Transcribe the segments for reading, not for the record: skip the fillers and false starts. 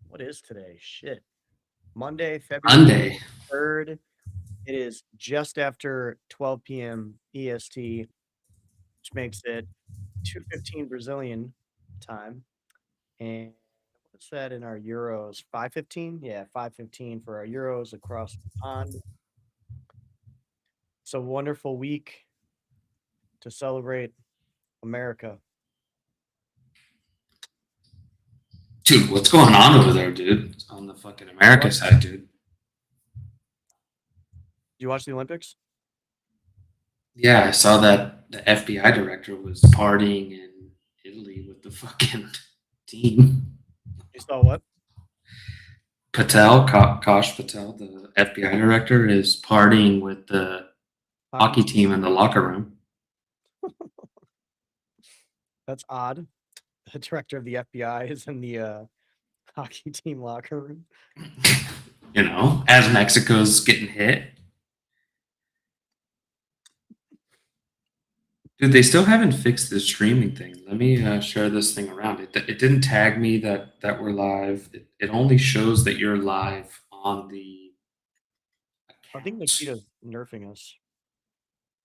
What is today? Shit. Monday, February Monday. 3rd. It is just after 12 p.m. EST, which makes it 2:15 Brazilian time. And what's that in our euros? 5:15? Yeah, 5:15 for our euros across the pond. It's a wonderful week to celebrate America. Dude, what's going on over there, dude? On the fucking America Did side, dude. you watch the Olympics? Yeah, I saw that the FBI director was partying in Italy with the fucking team. You saw what? Kosh Patel, the FBI director, is partying with the Hockey hockey team? team in the locker room. That's odd. The director of the FBI is in the hockey team locker room. As Mexico's getting hit. Dude, they still haven't fixed the streaming thing. Let me share this thing around. It didn't tag me that we're live. It only shows that you're live on the I think account. Nikita's nerfing us.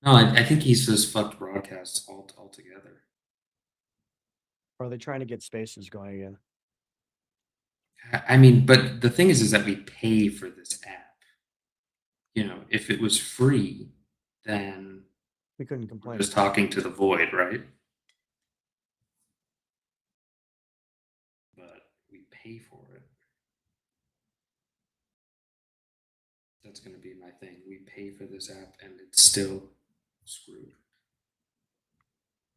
No, I think he's just fucked broadcasts altogether. Or are they trying to get spaces going again? I mean, but the thing is that we pay for this app. If it was free, then We couldn't we're complain. just talking to the void, right? But we pay for it. That's going to be my thing. We pay for this app and it's still screwed.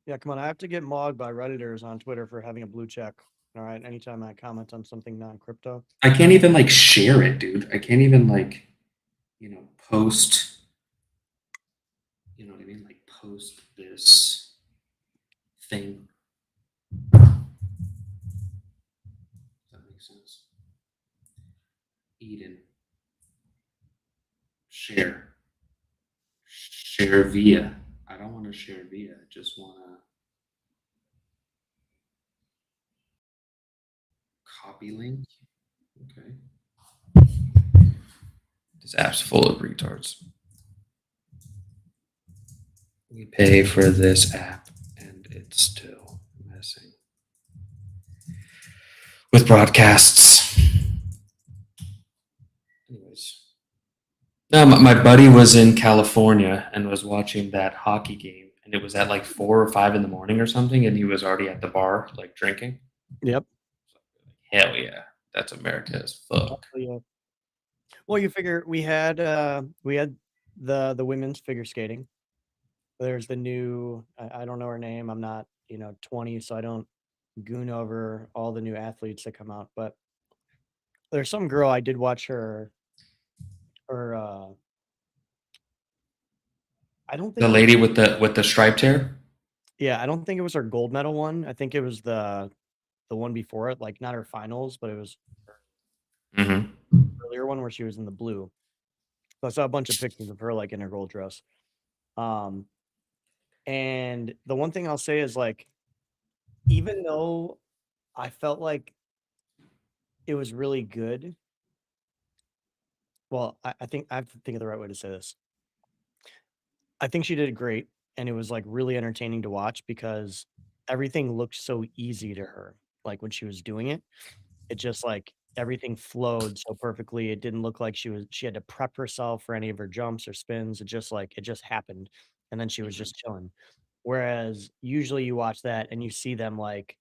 Yeah, come on. I have to get mogged by Redditors on Twitter for having a blue check. All right. Anytime I comment on something non crypto. I can't even share it, dude. I can't even post, you know what I mean? Like post this thing. Does that make sense? Eden. Share. Share via. I don't want to share via. I just want to copy link. Okay. This app's full of retards. We pay for this app and it's still messing with broadcasts. Anyways. No, my buddy was in California and was watching that hockey game, and it was at like 4 or 5 in the morning or something, and he was already at the bar, like drinking. Yep. Hell yeah, that's America as fuck. Yeah. Well, you figure we had the women's figure skating. There's the new I don't know her name. I'm not, 20, so I don't goon over all the new athletes that come out, but there's some girl I did watch her I don't The think it was lady with the striped hair. yeah, I don't think it was her gold medal one. I think it was the one before it, like not her finals, but it was her Mm-hmm. earlier one where she was in the blue. So I saw a bunch of pictures of her like in her gold dress. Um and the one thing I'll say is like even though I felt like it was really good, well, I think I have to think of the right way to say this. I think she did great, and it was, like, really entertaining to watch because everything looked so easy to her, like, when she was doing it. It just, like, everything flowed so perfectly. It didn't look like she had to prep herself for any of her jumps or spins. It just happened, and then she was Mm-hmm. just chilling. Whereas, usually you watch that and you see them, like,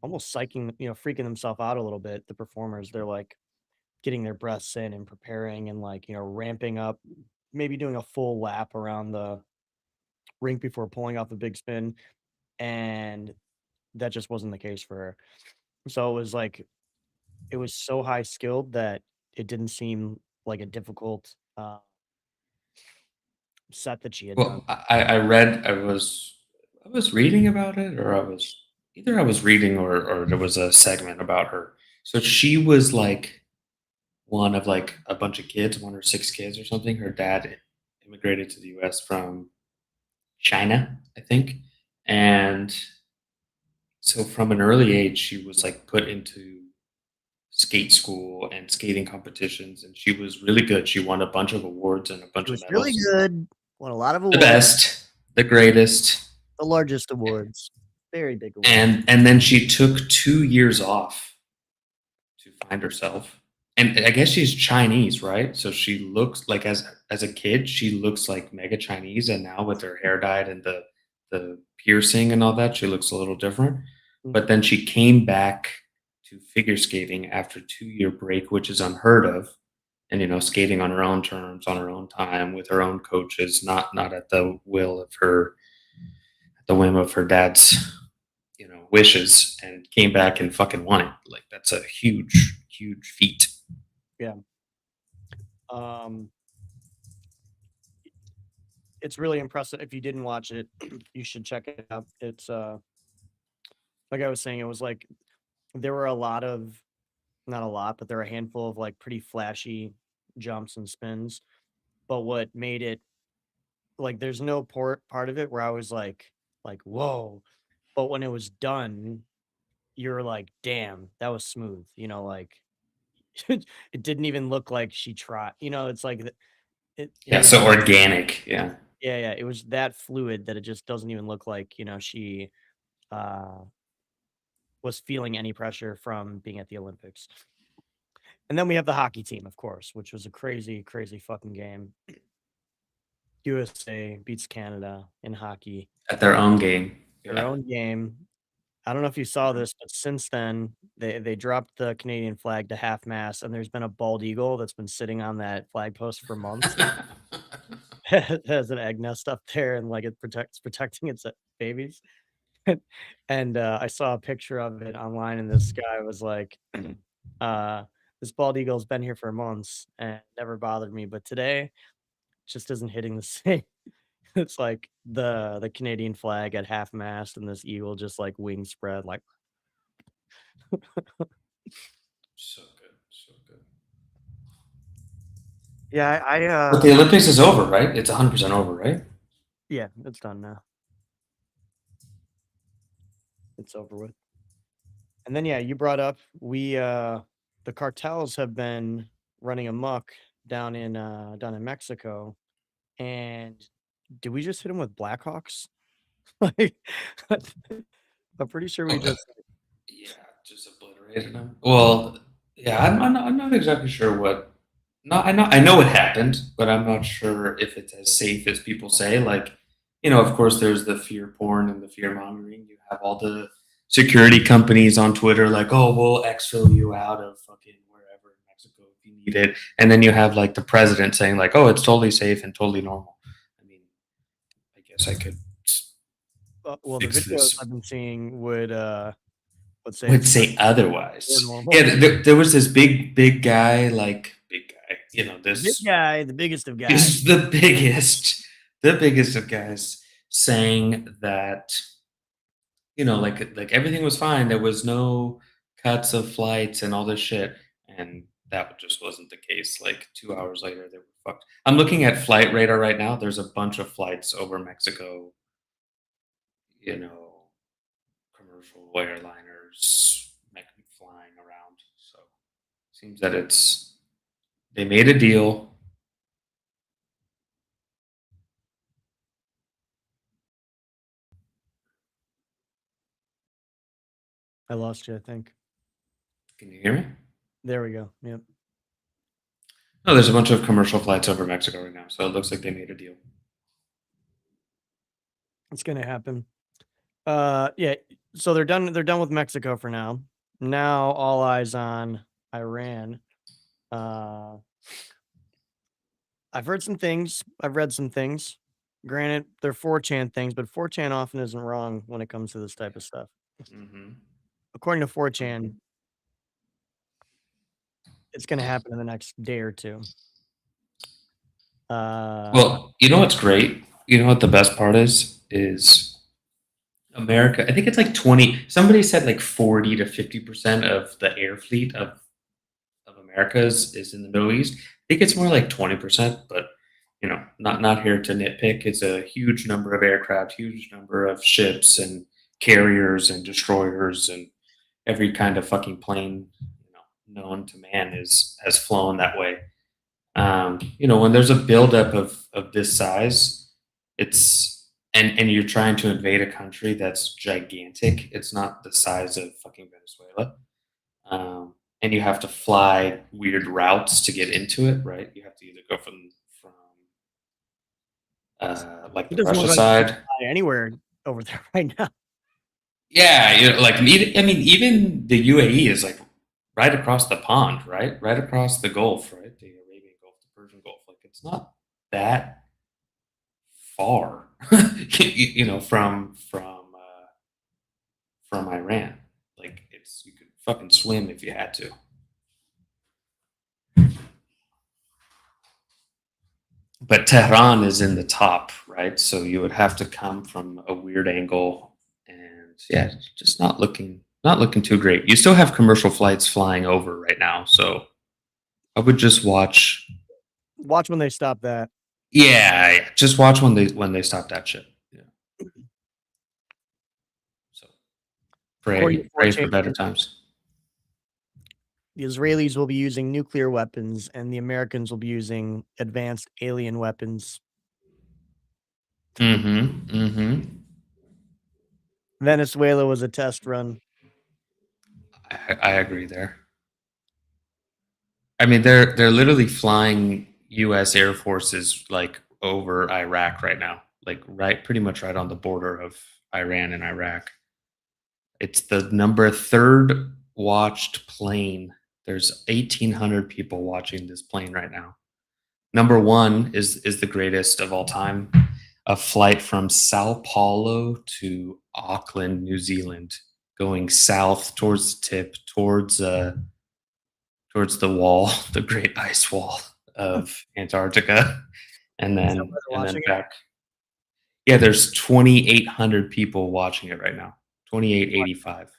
almost freaking themselves out a little bit, the performers. They're, like, getting their breaths in and preparing and, like, ramping up, maybe doing a full lap around the rink before pulling off the big spin, and that just wasn't the case for her. So it was so high skilled that it didn't seem like a difficult set that she had done. Well, I read I was reading about it, or I was reading, or there was a segment about her. So she was like one of like a bunch of kids, 1 or 6 kids or something. Her dad immigrated to the U.S. from China, I think, and so from an early age, she was like put into skate school and skating competitions, and she was really good. She won a bunch of awards and a She bunch of was really medals. good, won a lot of The awards, best, the greatest. the largest awards, very big awards. And then she took 2 years off to find herself. And I guess she's Chinese, right? So she looks like as a kid, she looks like mega Chinese, and now with her hair dyed and the piercing and all that, she looks a little different. Mm, But then she came back to figure skating after 2 year break, which is unheard of. And skating on her own terms, on her own time, with her own coaches, not at the will of her, at the whim of her dad's wishes, and came back and fucking won it. Like that's a huge feat. yeah. Um, it's really impressive. If you didn't watch it, you should check it out. It's like I was saying, it was like there were a lot of not a lot, but there were a handful of like pretty flashy jumps and spins. But what made it like there's no part of it where I was like whoa. But when it was done, you're like, damn, that was smooth. Like it didn't even look like she tried. It's like it Yeah, was so organic. Yeah. yeah, it was that fluid that it just doesn't even look like, she uh was feeling any pressure from being at the Olympics. And then we have the hockey team, of course, which was a crazy, crazy fucking game. USA beats Canada in hockey, At their own game. their Yeah. own game. I don't know if you saw this, but since then they dropped the Canadian flag to half mast, and there's been a bald eagle that's been sitting on that flag post for months. It has an egg nest up there, and like protecting its babies. And I saw a picture of it online, and this guy was like, uh, "This bald eagle's been here for months and never bothered me, but today just isn't hitting the same." It's like the Canadian flag at half mast, and this eagle just like wings spread, like So good. So good. yeah, But the Olympics is over, right? It's 100% over, right? yeah, it's done now. It's over with. And then yeah, you brought up the cartels have been running amok down in Mexico. And did we just hit him with Blackhawks? Like, I'm pretty sure we Oh, just yeah, just obliterated them. Well, yeah, I'm not exactly sure what. No, I know what happened, but I'm not sure if it's as safe as people say. Like, of course, there's the fear porn and the fear mongering. You have all the security companies on Twitter, like, oh, we'll exfil you out of fucking wherever in Mexico if you need it, and then you have like the president saying, like, oh, it's totally safe and totally normal. I mean, I guess I could well, the fix videos this. I've been seeing would say Would it's say more otherwise. normal. Yeah, there was this big guy, like big guy. The big This guy, the biggest of guys. is the biggest of guys, saying that like everything was fine. There was no cuts of flights and all this shit, and that just wasn't the case. Like 2 hours later, they were fucked. I'm looking at Flight Radar right now. There's a bunch of flights over Mexico. You know, commercial airliners flying around. So seems that they made a deal. I lost you, I think. Can you hear me? There we go. Yep. No, there's a bunch of commercial flights over Mexico right now, so it looks like they made a deal. It's gonna happen. Yeah, so they're done with Mexico for now. Now all eyes on Iran. Uh I've heard some things. I've read some things. Granted, they're 4chan things, but 4chan often isn't wrong when it comes to this type of stuff. Hmm. According to 4chan, it's going to happen in the next day or two. Uh, Well, you know what's great? You know what the best part is America. I think it's like 20. Somebody said like 40 to 50% of the air fleet of America's is in the Middle East. I think it's more like 20%, but not here to nitpick. It's a huge number of aircraft, huge number of ships and carriers and destroyers and every kind of fucking plane known to man is has flown that way. When there's a buildup of this size, it's and you're trying to invade a country that's gigantic. It's not the size of fucking Venezuela. And you have to fly weird routes to get into it, right? You have to either go from like It the doesn't look Russia like you can side. fly anywhere over there right now. Yeah, even the UAE is like right across the pond, right? Right across the Gulf, right? The Arabian Gulf, the Persian Gulf. Like it's not that far, from Iran. Like it's you could fucking swim if you had to. But Tehran is in the top, right? So you would have to come from a weird angle, and yeah, just not looking too great. You still have commercial flights flying over right now, so I would just watch. Watch when they stop that. Yeah, yeah, just watch when they stop that shit. Yeah. So According to pray for 4chan, better times. the Israelis will be using nuclear weapons and the Americans will be using advanced alien weapons. Mm-hmm. Mm-hmm. Venezuela was a test run. I agree there. I mean, they're literally flying U.S. Air Forces like over Iraq right now, like right, pretty much right on the border of Iran and Iraq. It's the number third watched plane. There's 1,800 people watching this plane right now. Number one is the greatest of all time. A flight from Sao Paulo to Auckland, New Zealand, going south towards the tip, towards the wall, the Great Ice Wall of Antarctica, and Is that then why they're and then watching it? back. Yeah, there's 2,800 people watching it right now. 2,885.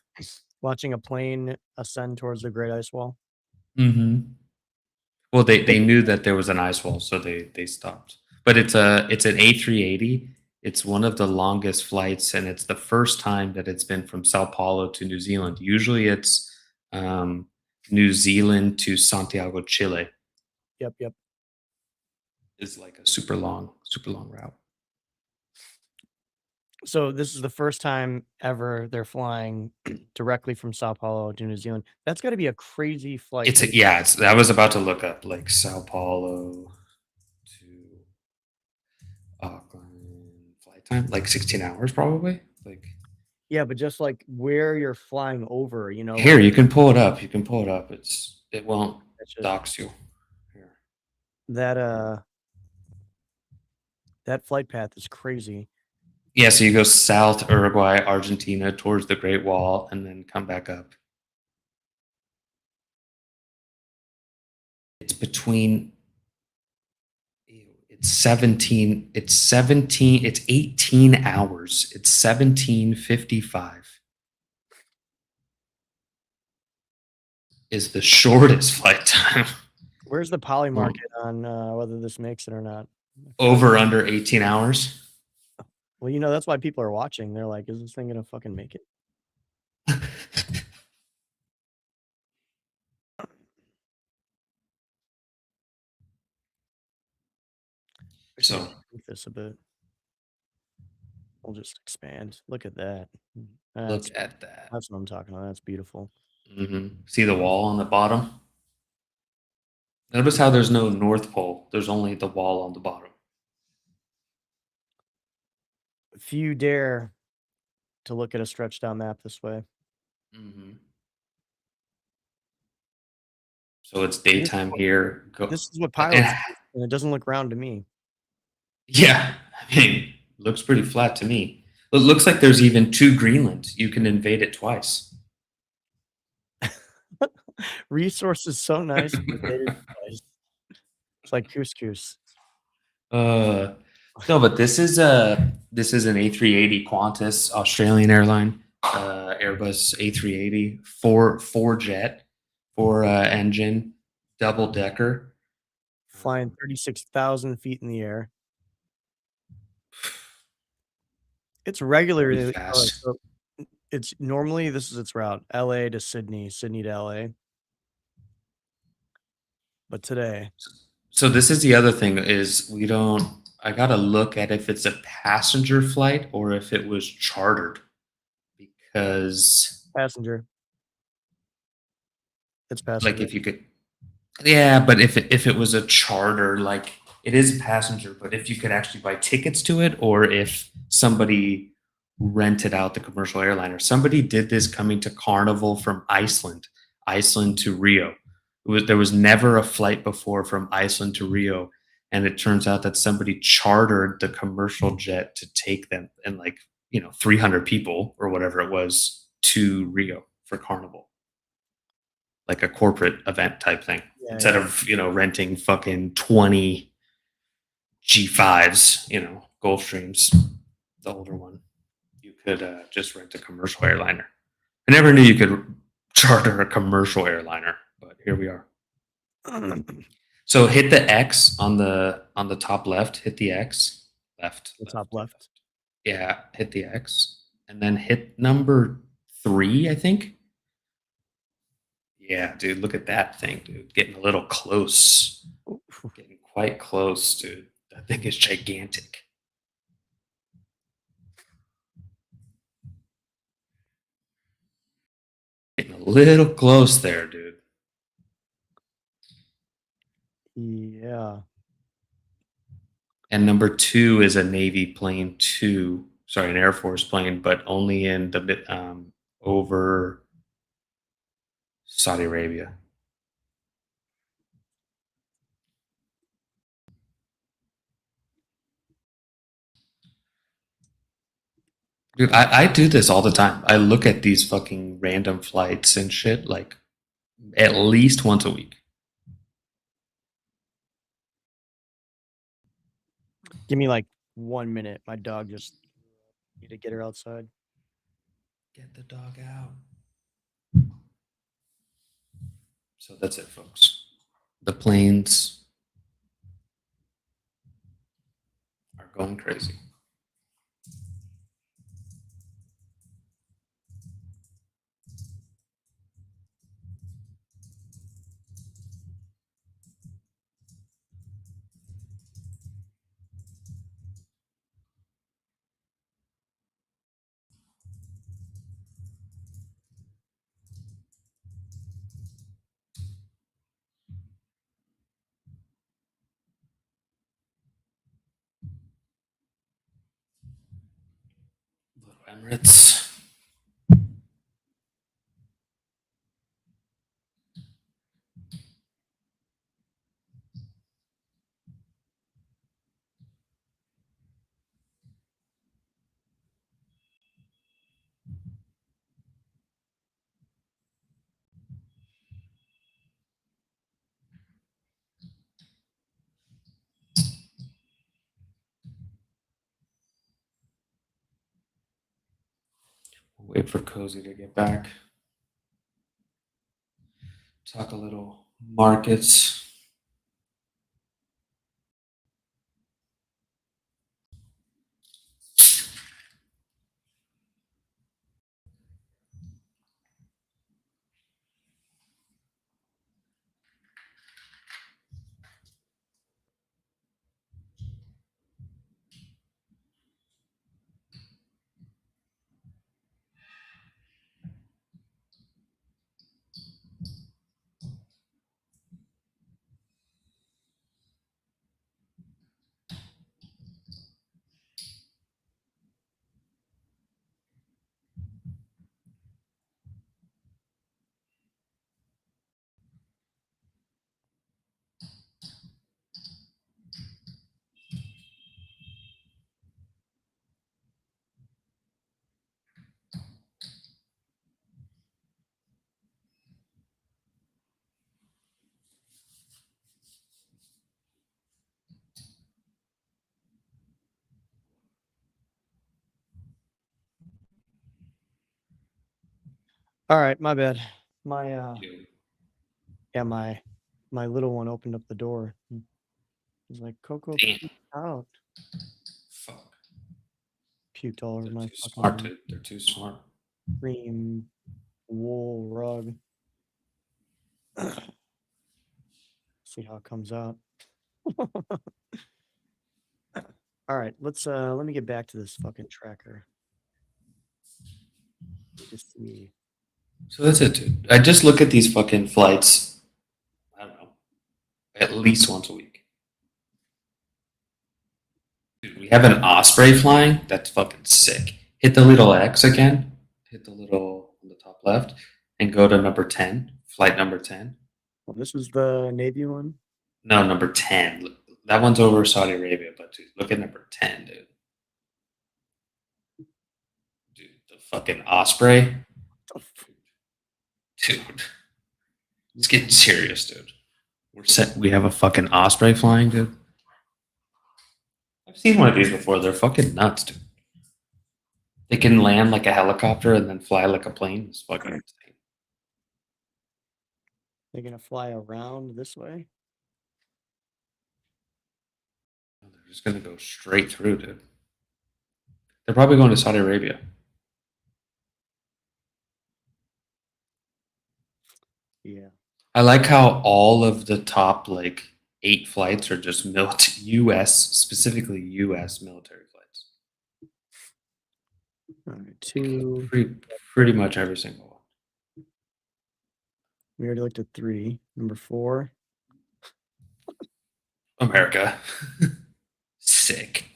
Watching a plane ascend towards the Great Ice Wall. Mm-hmm. Well, they knew that there was an ice wall, so they stopped. But it's an A380. It's one of the longest flights, and it's the first time that it's been from Sao Paulo to New Zealand. Usually, it's um, New Zealand to Santiago, Chile. Yep, yep. Is like a super long route. So this is the first time ever they're flying directly from Sao Paulo to New Zealand. That's got to be a crazy flight It's to. a, yeah. I was about to look up like Sao Paulo to Auckland flight time, like 16 hours probably. Like Yeah, but just like where you're flying over, here, like you can pull it up. You can pull it up. It won't that's just dox you. Here. that that flight path is crazy. Yeah, so you go south Uruguay, Argentina towards the Great Wall, and then come back up. It's between it's 17, it's 18 hours. It's 17:55 is the shortest flight time. Where's the poly market on whether this makes it or not? Over under 18 hours. Well, that's why people are watching. They're like, is this thing gonna fucking make it? I should So shrink this a bit. We'll just expand. Look at that. look That's at that. that's what I'm talking about. That's beautiful. See the wall on the bottom? Notice how there's no North Pole. There's only the wall on the bottom. If you dare to look at a stretched out map this way. hmm So it's This is daytime what, here. this is what And pilots do, and it doesn't look round to me. yeah, I mean, looks pretty flat to me. It looks like there's even two Greenland. You can invade it twice. Resources so nice, invaded twice. It's like couscous. uh, no, but this is an A380 Qantas Australian airline, Airbus A380, four jet, four engine, double decker. Flying 36,000 feet in the air. It's Pretty regularly fast. it's normally this is its route, LA to Sydney, Sydney to LA. But today, So this is the other thing is we don't. I gotta look at if it's a passenger flight or if it was chartered because passenger, it's like passenger. if you could, yeah, but if it was a charter, like it is a passenger, but if you could actually buy tickets to it or if somebody rented out the commercial airliner, somebody did this coming to Carnival from Iceland to Rio. There was never a flight before from Iceland to Rio, and it turns out that somebody chartered the commercial jet to take them and like 300 people or whatever it was to Rio for Carnival, like a corporate event type thing. Yeah, Instead yeah. of renting fucking 20 G5s, Gulfstreams, the older one, you could just rent a commercial airliner. I never knew you could charter a commercial airliner, but here we are. The So hit the X on the top left. Hit the X. Left. top Left. left. Yeah. Hit the X, and then hit number 3. I think. Yeah, dude. Look at that thing, dude. Getting a little close. Getting quite close, dude. That thing is gigantic. Getting a little close there, dude. Yeah. And number 2 is a Navy plane too. Sorry, an Air Force plane, but only in the over Saudi Arabia. Dude, I do this all the time. I look at these fucking random flights and shit like at least once a week. Give me like 1 minute. My dog just need to get her outside. Get the dog out. So that's it, folks. The planes are going crazy. Little Emirates. Wait for Cozy to get back. Talk a little markets. All right, my bad. My You- yeah, my little one opened up the door. He's like, Coco, Damn. peek out. Fuck. Puked all over They're my too smart, fucking dude. They're too smart. cream wool rug. See how it comes out. All right, let me get back to this fucking tracker. Just see. So that's it, dude. I just look at these fucking flights. I don't know, at least once a week. Dude, we have an Osprey flying. That's fucking sick. Hit the little X again. Hit the little on the top left, and go to number 10. Flight number 10. Well, this was the Navy one. No, number 10. That one's over Saudi Arabia, but dude, look at number 10, dude. Dude, the fucking Osprey. Dude, it's getting serious, dude. We're set. We have a fucking Osprey flying, dude. I've seen one of these before. They're fucking nuts, dude. They can land like a helicopter and then fly like a plane. It's fucking insane. They're gonna fly around this way. They're just gonna go straight through, dude. They're probably going to Saudi Arabia. Yeah. I like how all of the top like 8 flights are just U.S. specifically U.S. military flights. All right, 2. Pretty much every single one. We already looked at 3. Number 4. America. Sick.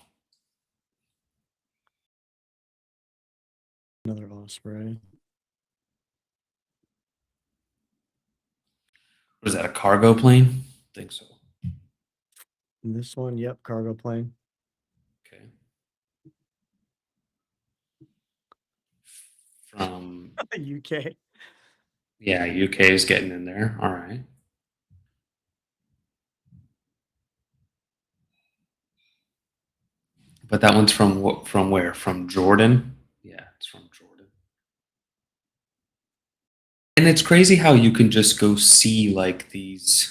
Another Osprey. Was that a cargo plane? I think so. And this one, yep, cargo plane. Okay. From UK. yeah, UK is getting in there. All right. But that one's from what? From where? From Jordan? Yeah, it's from Jordan. And it's crazy how you can just go see like these.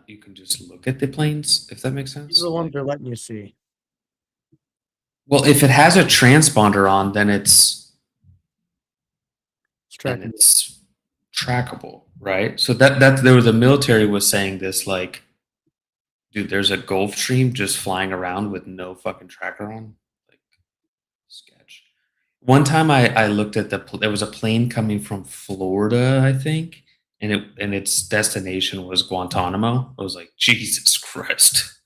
You can just look at the planes, if that makes These sense. are the ones they're letting you see. Well, if it has a transponder on, then it's It's tracking. trackable, right? So that there was the military was saying this like, dude, there's a Gulfstream just flying around with no fucking tracker on, like sketch. One time I looked at there was a plane coming from Florida, I think, and its destination was Guantanamo. I was like, Jesus Christ.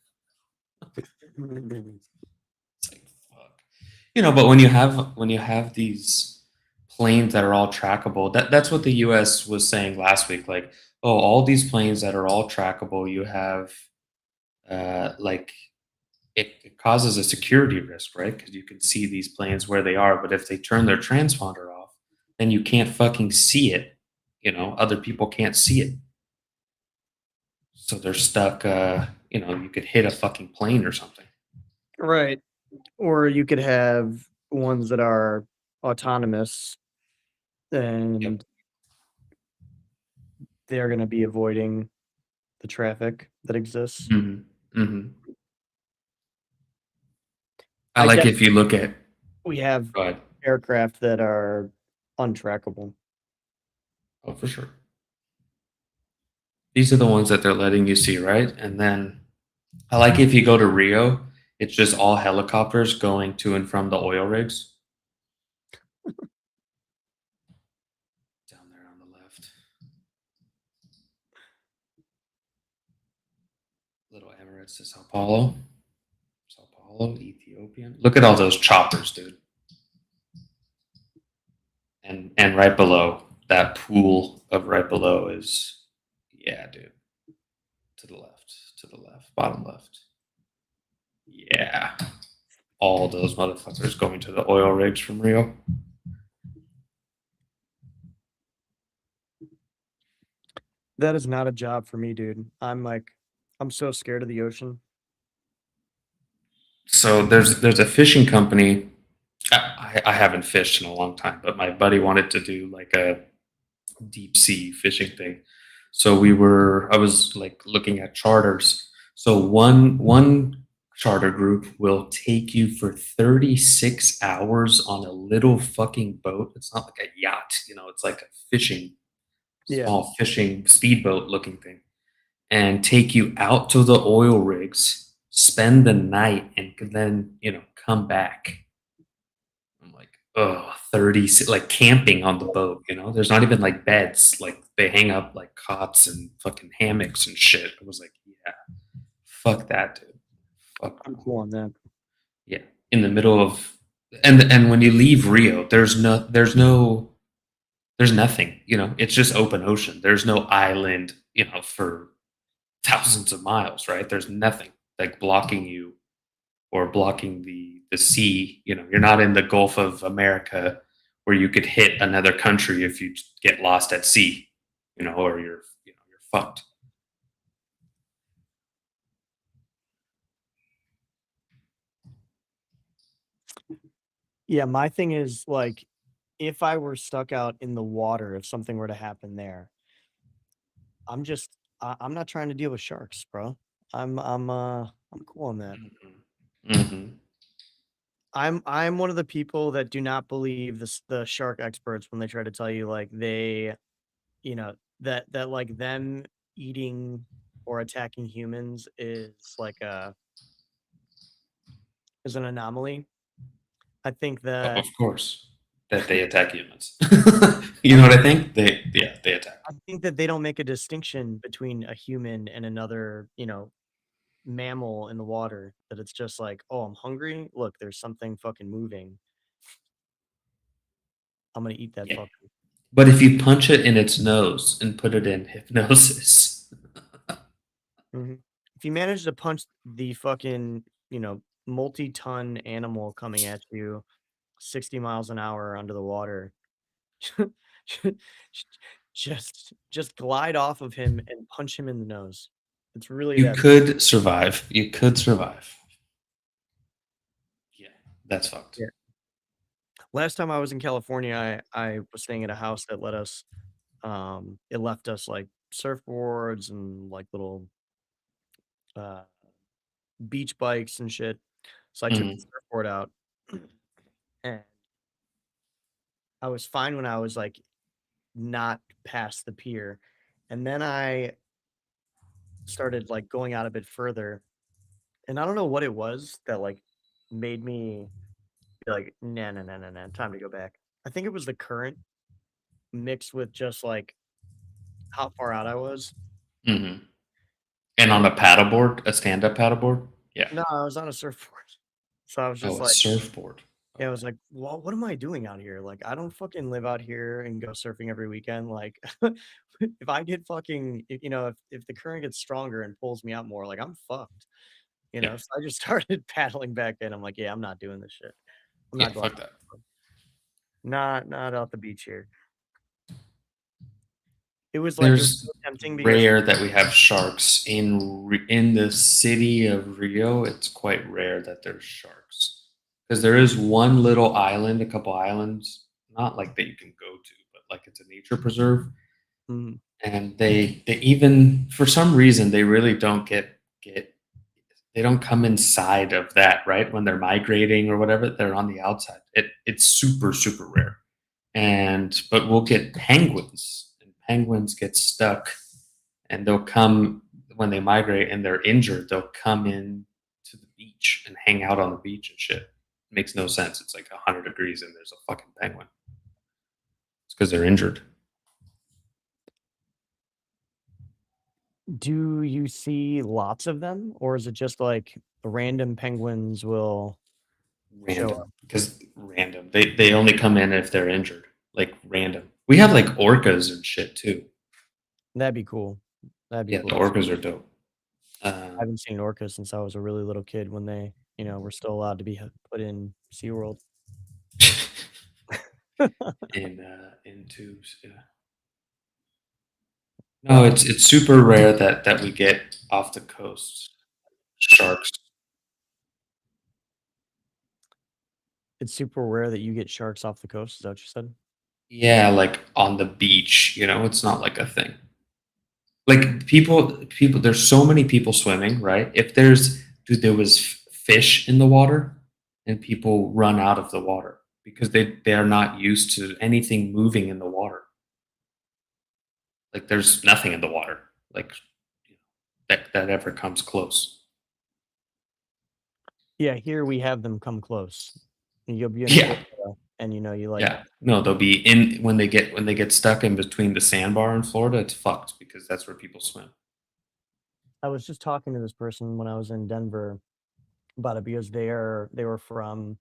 It's like fuck. But when you have these planes that are all trackable, that's what the US was saying last week. Like, oh, all these planes that are all trackable, you have like it causes a security risk, right? Because you can see these planes where they are, but if they turn their transponder off, then you can't fucking see it. Other people can't see it. So they're stuck, you could hit a fucking plane or something. Right. Or you could have ones that are autonomous and they're going to be avoiding the traffic that exists. Mm-hmm. Mm-hmm. I like if you look at. We have Go ahead. aircraft that are untrackable. Oh, for sure. These are the ones that they're letting you see, right? And then I like if you go to Rio, it's just all helicopters going to and from the oil rigs. Down there on the left. Little Emirates to Sao Paulo. Sao Paulo, Ethiopian. Look at all those choppers, dude. And right below, that pool of right below is, yeah, dude. To the left, bottom left. Yeah. All those motherfuckers going to the oil rigs from Rio. That is not a job for me, dude. I'm so scared of the ocean. So there's a fishing company. I haven't fished in a long time, but my buddy wanted to do like a deep sea fishing thing. So I was like looking at charters. So one charter group will take you for 36 hours on a little fucking boat. It's not like a yacht, it's like a fishing Yeah. small fishing speedboat looking thing, and take you out to the oil rigs, spend the night, and could then, come back. I'm like, oh, 30, like camping on the boat, There's not even like beds. Like they hang up like cots and fucking hammocks and shit. I was like, yeah, fuck that, dude. Fuck I'm no. cool on that. Yeah. In the middle of, and when you leave Rio, there's nothing, it's just open ocean. There's no island, for thousands of miles, right? There's nothing like blocking you or blocking the sea. You're not in the Gulf of America where you could hit another country if you get lost at sea, or you're fucked. Yeah, my thing is like if I were stuck out in the water, if something were to happen there, I'm just I'm not trying to deal with sharks, bro. I'm cool on that. Mhm. Mhm. I'm one of the people that do not believe the shark experts when they try to tell you like they, you know, that like them eating or attacking humans is like a is an anomaly. I think Of that course, that they attack humans. You know what I think? They attack. I think that they don't make a distinction between a human and another, mammal in the water. That it's just like, oh, I'm hungry. Look, there's something fucking moving. I'm gonna eat that Yeah. fucker. But if you punch it in its nose and put it in hypnosis, Mhm. If you manage to punch the fucking, multi-ton animal coming at you 60 miles an hour under the water, just glide off of him and punch him in the nose. It's really you that. could survive. You could survive. Yeah, that's fucked. Yeah. Last time I was in California, I was staying at a house that let us it left us like surfboards and like little uh beach bikes and shit. So I took the Mhm. surfboard out and I was fine when I was like not past the pier. And then I started like going out a bit further. And I don't know what it was that like made me be like, nah, nah, nah, nah, nah, time to go back. I think it was the current mixed with just like how far out I was. Mhm. And on And a paddleboard, a stand-up paddleboard? Yeah. no, I was on a surfboard. So I was just Oh, a like, surfboard. yeah, I Okay. was like, well, what am I doing out here? Like, I don't fucking live out here and go surfing every weekend. Like, if I get fucking, if the current gets stronger and pulls me out more, like, I'm fucked. Yeah. So I just started paddling back in. I'm like, yeah, I'm not doing this shit. I'm Yeah, not going, fuck that. not out the beach here. It was There's so tempting because rare that we have sharks in the city of Rio. It's quite rare that there's sharks because there is one little island, a couple islands, not like that you can go to, but like it's a nature preserve, mm, and they even for some reason they really don't get they don't come inside of that, right? When they're migrating or whatever, they're on the outside. It's super super rare, and but we'll get penguins, and penguins get stuck, and they'll come when they migrate and they're injured. They'll come in to the beach and hang out on the beach and shit. It makes no sense. It's like 100 degrees and there's a fucking penguin. It's because they're injured. do you see lots of them, or is it just like random penguins will show up? Random, because random. They only come in if they're injured. Like random. We have like orcas and shit too. That'd be cool. That'd be Yeah, cool the to see. orcas are dope. I haven't seen orcas since I was a really little kid when they, were still allowed to be put in SeaWorld. in tubes. Yeah. No, But it's super rare that we get off the coast sharks. it's super rare that you get sharks off the coast. Is that what you said? Yeah, like on the beach, it's not like a thing. Like people there's so many people swimming, right? If there's dude, there was fish in the water and people run out of the water because they are not used to anything moving in the water. Like there's nothing in the water like that ever comes close. Yeah, here we have them come close. You'll be in Yeah, Florida, and you like yeah. No, they'll be in when they get stuck in between the sandbar in Florida. It's fucked because that's where people swim. I was just talking to this person when I was in Denver about it because they were from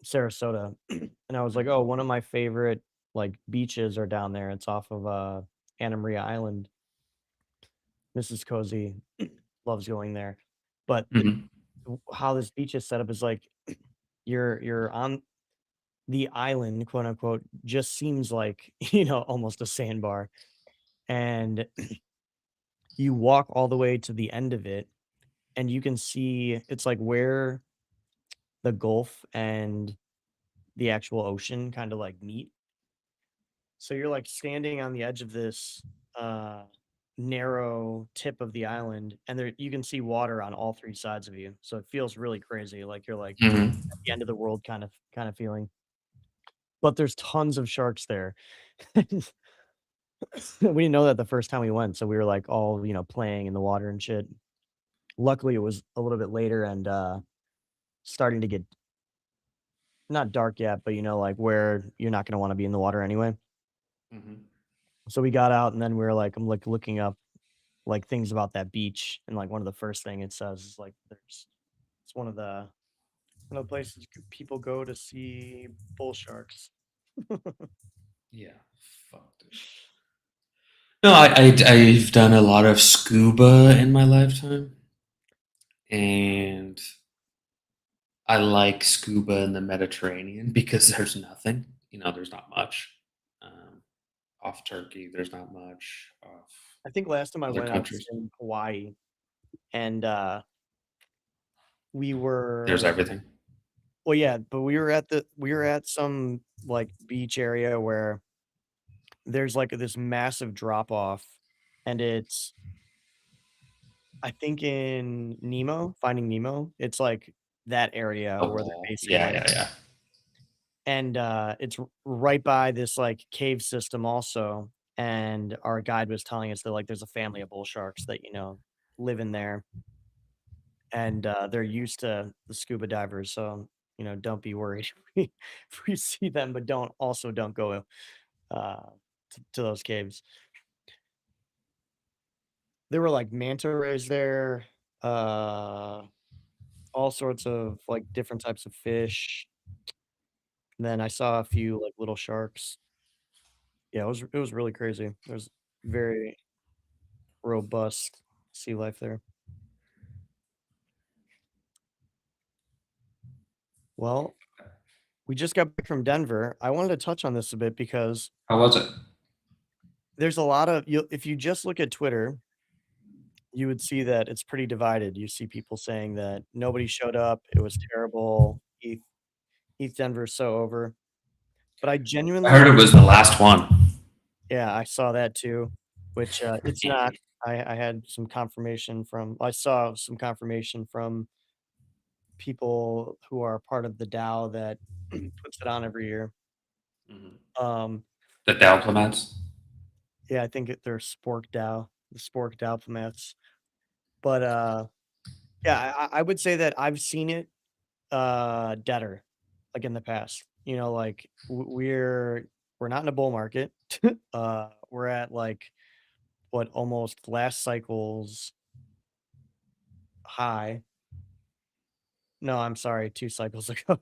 Sarasota, and I was like, Mhm. "Oh, one of my favorite like beaches are down there. It's off of Anna Maria Island. Mrs. Cozy loves going there, but Mhm. how this beach is set up is like you're on the island, quote unquote, just seems like almost a sandbar, and you walk all the way to the end of it, and you can see it's like where the Gulf and the actual ocean kind of like meet. So you're like standing on the edge of this uh narrow tip of the island, and there you can see water on all three sides of you. So it feels really crazy, like you're like Mhm. at the end of the world kind of feeling. But there's tons of sharks there. We didn't know that the first time we went, so we were like all, playing in the water and shit. Luckily it was a little bit later and starting to get not dark yet, but like where you're not going to want to be in the water anyway. Mhm. So we got out and then we were like, I'm like looking up like things about that beach, and like one of the first thing it says is like there's it's one of the places people go to see bull sharks. Yeah. Fuck, dude. No, I've done a lot of scuba in my lifetime, and I like scuba in the Mediterranean because there's nothing. There's not much. Um, Off Turkey, there's not much. Off I think last time I other went I was countries, in Hawaii, and we there's were everything. well, yeah, but we were at some like beach area where there's like this massive drop off, and it's I think in Nemo, Finding Nemo, it's like that area The where they're wall. basing Yeah, like yeah, yeah. and, it's right by this, like, cave system also, and our guide was telling us that, like, there's a family of bull sharks that, live in there, and, they're used to the scuba divers, so, don't be worried if we see them, but don't go, uh, to those caves. There were, like, manta rays there, uh, all sorts of, like, different types of fish, and then I saw a few, like, little sharks. Yeah, it was really crazy. There's very robust sea life there. Well, we just got back from Denver. I wanted to touch on this a bit because How was it? there's a lot of you if you just look at Twitter, you would see that it's pretty divided. You see people saying that nobody showed up, it was terrible, Heath Denver's so over. But I I heard genuinely it was the last one. yeah, I saw that too, which, it's not. I had some confirmation from I saw some confirmation from people who are part of the DAO that puts it on every year. Mhm. Um, The diplomats. yeah, I think they're Spork DAO, the Spork Diplomats. But yeah, I would say that I've seen it deader, like in the past. Like we're not in a bull market. We're at like what almost last cycle's high. No, I'm sorry, 2 cycles ago.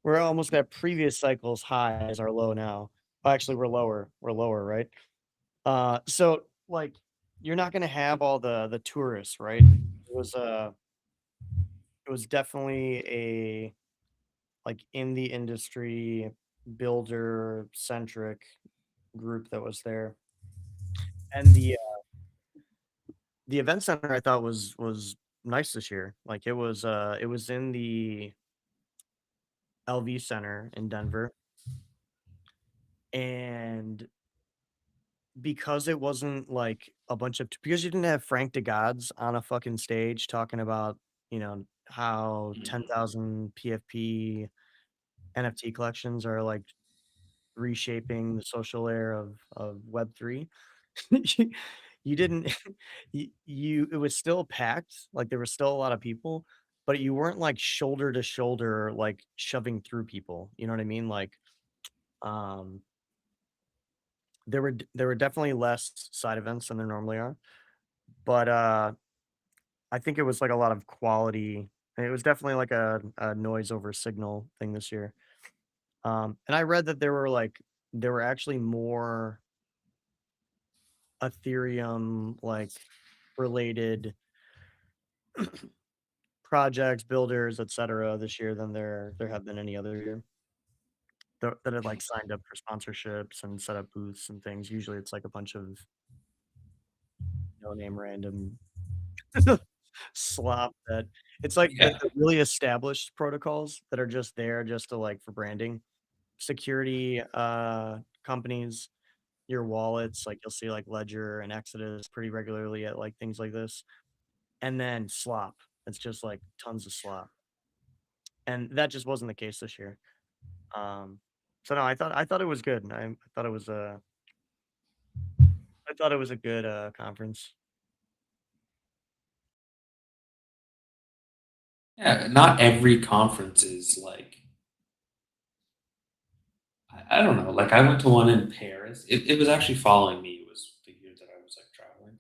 We're almost at previous cycle's high as our low now. Actually, we're lower. We're lower, right? So like you're not gonna have all the tourists, right? It was definitely a like in the industry builder centric group that was there. And the event center I thought was nice this year. Like it was in the LV Center in Denver, and because it wasn't like a bunch of because you didn't have Frank DeGods on a fucking stage talking about, how Mhm. 10,000 PFP NFT collections are like reshaping the social layer of Web3. you, you didn't you it was still packed, like there were still a lot of people, but you weren't like shoulder to shoulder, like shoving through people. You know what I mean? Like um there were definitely less side events than there normally are, but I think it was like a lot of quality. And it was definitely like a noise over signal thing this year. And I read that there were actually more Ethereum like related projects, builders, etc. this year than there have been any other year that had like signed up for sponsorships and set up booths and things. Usually it's like a bunch of no name random slop that it's like Yeah. the really established protocols that are just there just to like for branding. Security companies, your wallets, like you'll see like Ledger and Exodus pretty regularly at like things like this. And then slop. It's just like tons of slop. And that just wasn't the case this year. Um, so no, I thought it was good. I thought it was I thought it was a good conference. Yeah, not every conference is like I don't know. Like I went to one in Paris. It was actually following me. It was the year that I was like traveling,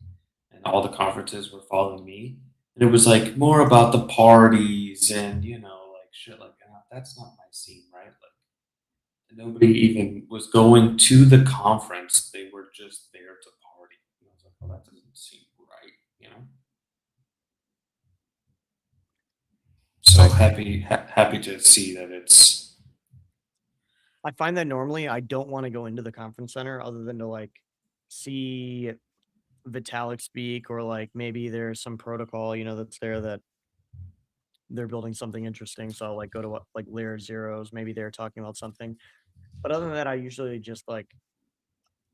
and all the conferences were following me. And it was like more about the parties and like shit like that. That's not my scene, right? Like nobody even was going to the conference. They were just there to party. And I was like, well, that doesn't seem right. So I happy to see that it's I find that normally I don't want to go into the conference center other than to like see Vitalik speak or like maybe there's some protocol, that's there that they're building something interesting. So I'll like go to what like layer zeros, maybe they're talking about something. But other than that, I usually just like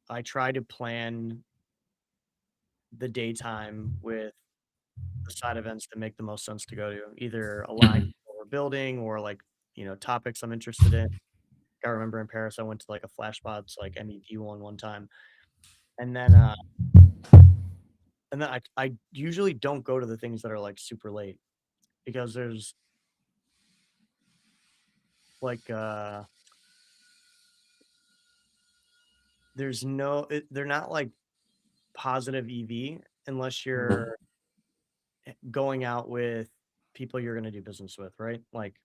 I try to plan the daytime with the side events that make the most sense to go to, either align with Mhm. what we're building or like, topics I'm interested in. I remember in Paris, I went to like a Flashbots like MEP one time. And then I usually don't go to the things that are like super late because like they're not like positive EV unless Mhm. you're going out with people you're gonna do business with, right? Like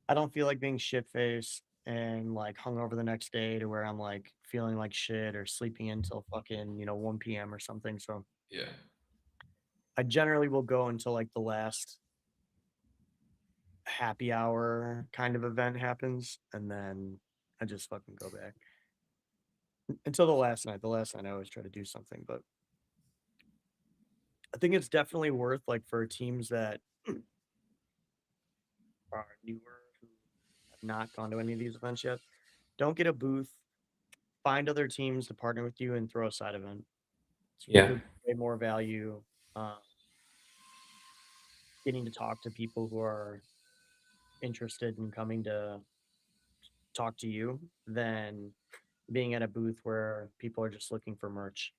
I don't feel like being shit faced and like hungover the next day to where I'm like feeling like shit or sleeping until fucking, 1 p.m. or something. So Yeah. I generally will go until like the last happy hour kind of event happens and then I just fucking go back. Until the last night. The last night I always try to do something, but I think it's definitely worth like for teams that are newer who have not gone to any of these events yet. Don't get a booth. Find other teams to partner with you and throw a side event. Yeah. You'll get way more value getting to talk to people who are interested in coming to talk to you than being at a booth where people are just looking for merch.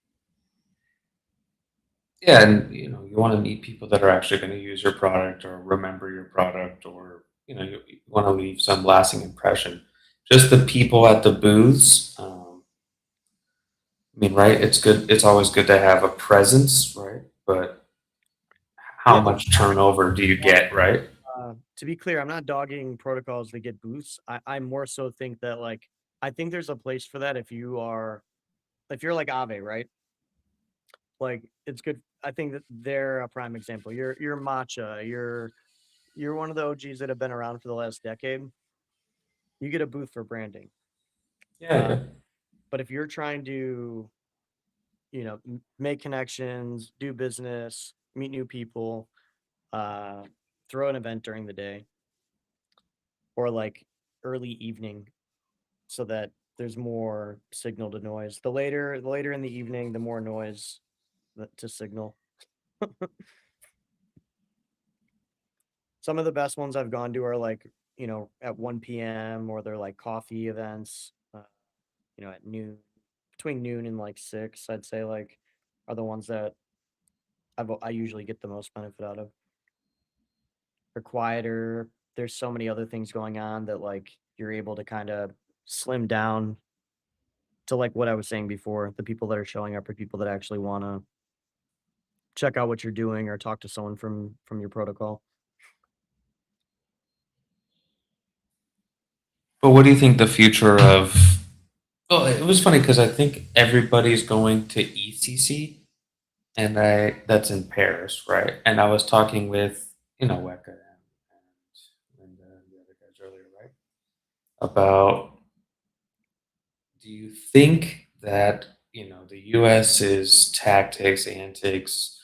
Yeah, and you want to meet people that are actually going to use your product or remember your product, or you want to leave some lasting impression. Just the people at the booths. I mean, right? It's good. It's always good to have a presence, right? But how Yeah, much turnover do you get, right? to be clear, I'm not dogging protocols that get booths. I more so think that like I think there's a place for that if you're like Ave, right? Like it's good. I think that they're a prime example. You're matcha. You're one of the OGs that have been around for the last decade. You get a booth for branding. Yeah, Uh, yeah, but if you're trying to, make connections, do business, meet new people, uh, throw an event during the day or like early evening so that there's more signal to noise. The later in the evening, the more noise to signal. Some of the best ones I've gone to are like, at 1 p.m. or they're like coffee events. at noon, between noon and like 6, I'd say like are the ones that I usually get the most benefit out of. They're quieter. There's so many other things going on that like you're able to kind of slim down to like what I was saying before. The people that are showing up are people that actually want to check out what you're doing or talk to someone from your protocol. But what do you think the future of? Well, it was funny because I think everybody's going to ECC, and that's in Paris, right? And I was talking with Weka and Linda and the other guys earlier, right? About, do you think that the U.S.'s tactics, antics,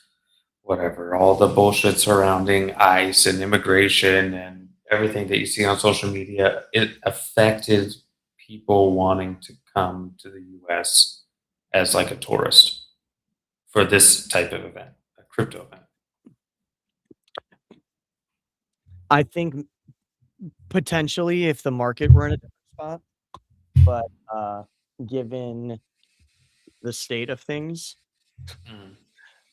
whatever, all the bullshit surrounding ICE and immigration and everything that you see on social media, it affected people wanting to come to the US as like a tourist for this type of event, a crypto event? I think potentially if the market were in a different spot, but given the state of things, Mm.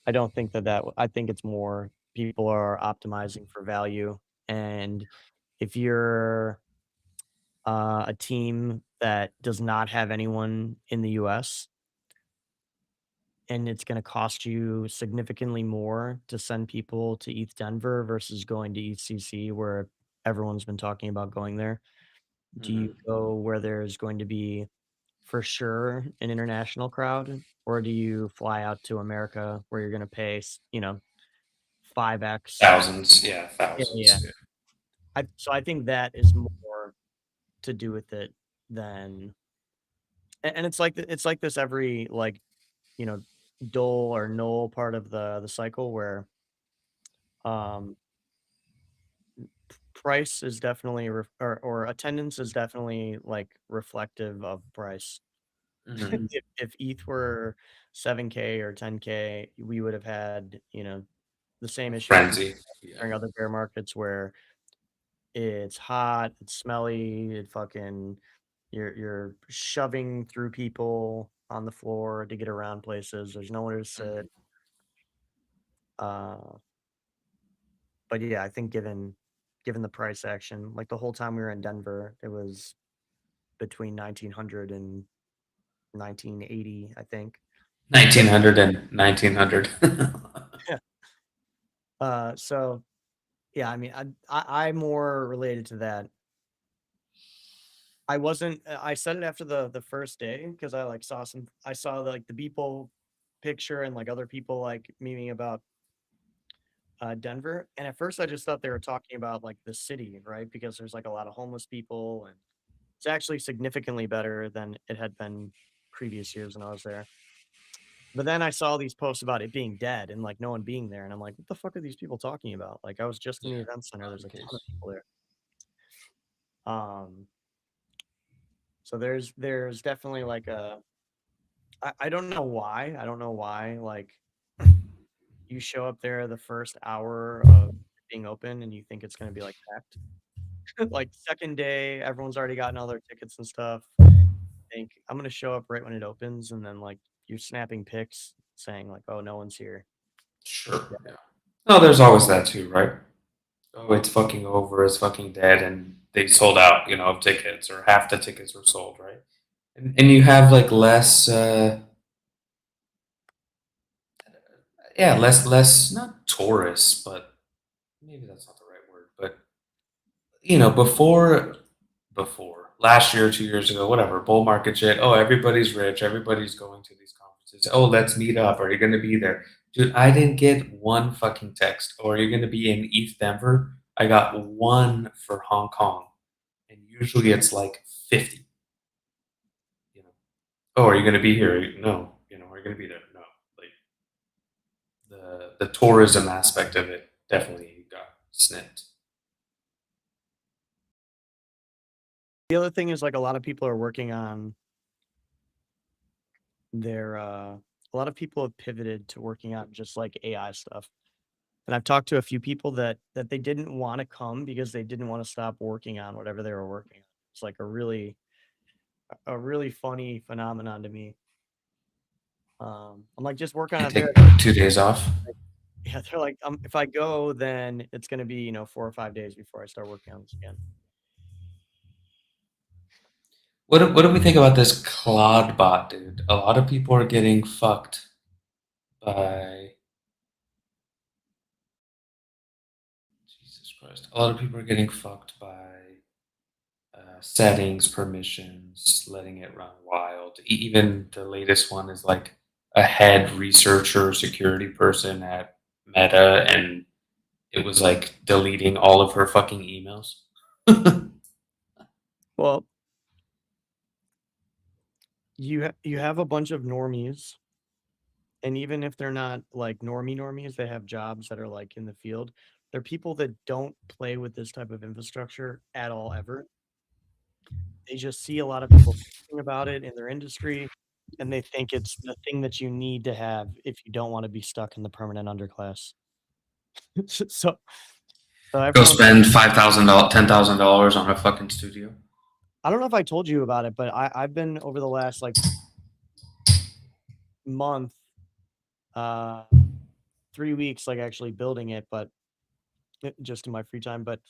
I don't think I think it's more people are optimizing for value. And if you're a team that does not have anyone in the US and it's going to cost you significantly more to send people to ETH Denver versus going to ETHCC where everyone's been talking about going there, do you Mhm. go where there's going to be for sure an international crowd, or do you fly out to America where you're going to pay 5x? Thousands, yeah, Yeah, yeah. thousands. Yeah. I think that is more to do with it than, and it's like this every like you know dole or null part of the cycle where um price is definitely or attendance is definitely like reflective of price. Mhm. If ETH were 7K or 10K, we would have had, the A same issue frenzy. Yeah. during other bear markets where it's hot, it's smelly, it fucking you're shoving through people on the floor to get around places. There's nowhere to sit. Mhm. Uh, but yeah, I think given the price action, like the whole time we were in Denver, it was between 1900 and 1980, I think. 1900 and 1900. So yeah, I mean, I'm more related to that. I wasn't. I said it after the first day because I saw like the people picture and like other people like memeing about Denver, and at first I just thought they were talking about like the city, right? Because there's like a lot of homeless people, and it's actually significantly better than it had been previous years when I was there. But then I saw these posts about it being dead and like no one being there, and I'm like, what the fuck are these people talking about? Like I was just in the Yeah, event center. not There's the a ton of case. people there. Um, so there's definitely like I don't know why. I don't know why. Like you show up there the first hour of being open and you think it's gonna be like packed. Like second day, everyone's already gotten all their tickets and stuff. Think I'm gonna show up right when it opens, and then like you're snapping pics saying like, "Oh, no one's here." Sure. Yeah, Yeah. No, there's always that too, right? Oh, it's fucking over, it's fucking dead, and they sold out, of tickets, or half the tickets were sold, right? And you have like less, yeah, less, not tourists, but maybe that's not the right word, but before last year, 2 years ago, whatever, bull market shit. Oh, everybody's rich, everybody's going to these conferences. Oh, let's meet up. Are you going to be there, dude? I didn't get one fucking text. Or are you going to be in ETH Denver? I got one for Hong Kong, and usually it's like 50. You know, oh, are you going to be here? No. Are you going to be there? No. Like the tourism aspect of it definitely got snipped. the other thing is like a lot of people are working on their a lot of people have pivoted to working on just like AI stuff. And I've talked to a few people that they didn't want to come because they didn't want to stop working on whatever they were working on. It's like a really a really funny phenomenon to me. I'm like, just work on I it there. take 2 days off. Like, yeah, they're like, if I go, then it's gonna be 4 or 5 days before I start working on this again. What do we think about this Claude bot, dude? A lot of people are getting fucked by Jesus Christ. A lot of people are getting fucked by settings, permissions, letting it run wild. Even the latest one is like a head researcher, security person at Meta, and it was like deleting all of her fucking emails. Well, you have a bunch of normies, and even if they're not like normies, they have jobs that are like in the field. They're people that don't play with this type of infrastructure at all ever. They just see a lot of people talking about it in their industry, and they think it's the thing that you need to have if you don't want to be stuck in the permanent underclass. so, so Go everyone, spend $5,000, $10,000 on a fucking studio. I don't know if I told you about it, but I've been over the last like month, uh, 3 weeks, like actually building it, but just in my free time. But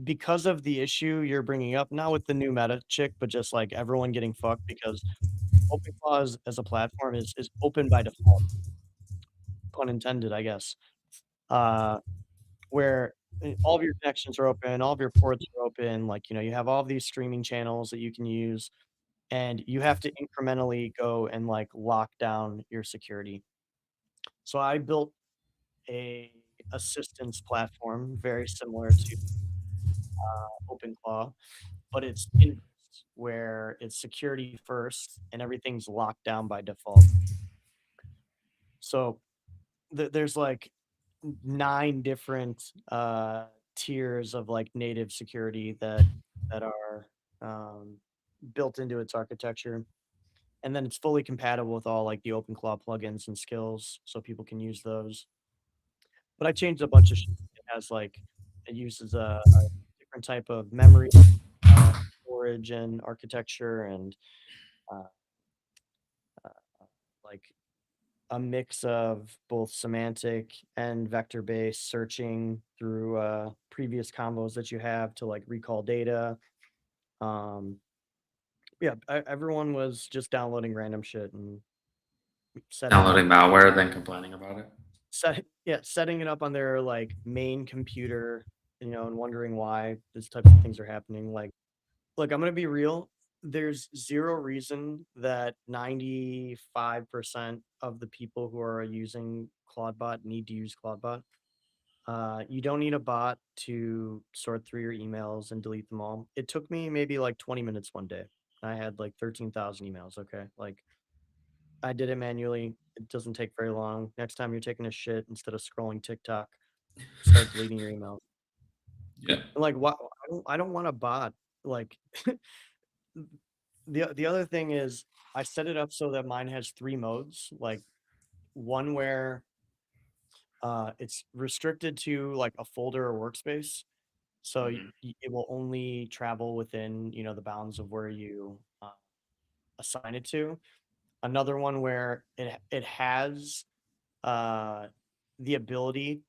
because of the issue you're bringing up, not with the new meta chick, but just like everyone getting fucked because OpenClaw as a platform is open by default, pun intended, I guess. Uh, where all of your connections are open, all of your ports are open. Like, you have all of these streaming channels that you can use, and you have to incrementally go and like lock down your security. So I built a assistance platform very similar to OpenClaw, but it's inverse, where it's security first and everything's locked down by default. So there's like 9 different tiers of like native security that are built into its architecture, and then it's fully compatible with all like the OpenClaw plugins and skills, so people can use those. But I changed a bunch of shit. It has like it uses a different type of memory, storage, and architecture, and uh, like a mix of both semantic and vector-based searching through previous combos that you have to like recall data. Um, yeah, everyone was just downloading random shit and setting it up. Downloading malware, then complaining about it. Setting it up on their like main computer, and wondering why this type of things are happening. Like, look, I'm gonna be real. There's zero reason that 95% of the people who are using Claudebot need to use Claudebot. You don't need a bot to sort through your emails and delete them all. It took me maybe like 20 minutes one day. I had like 13,000 emails. Okay. Like, I did it manually. It doesn't take very long. Next time you're taking a shit, instead of scrolling TikTok, start deleting your emails. Yeah. And like, what? I don't want a bot. Like, the other thing is, I set it up so that mine has 3 modes. Like, one where it's restricted to like a folder or workspace, so Mhm. it will only travel within the bounds of where you assign it to. Another one where it has uh, the ability